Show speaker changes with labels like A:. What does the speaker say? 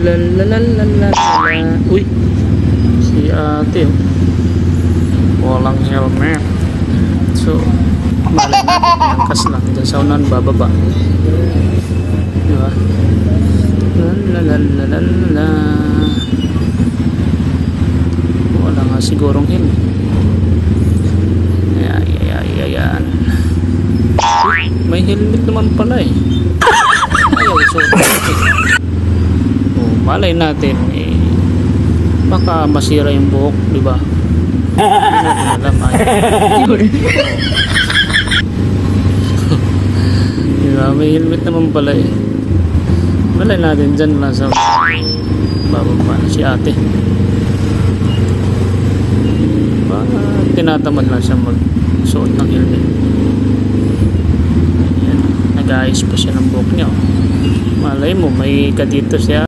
A: Lalalala. Uy, si ate walang helmet. So malay natin angkas lang dyan sa unan bababa, diba? Lalalala. Wala nga sigurong helmet. Ayan. May helmet naman pala eh. Ayaw suot natin. Malay natin eh, baka masira yung buhok, diba? Alam diba, may helmet naman pala eh. Malay natin dyan lang sa bababa na si ate. Tinatamad lang siya magsuot ng helmet. Ayan, nag-ayos pa siya ng buhok niya. Malay mo may kadito siya.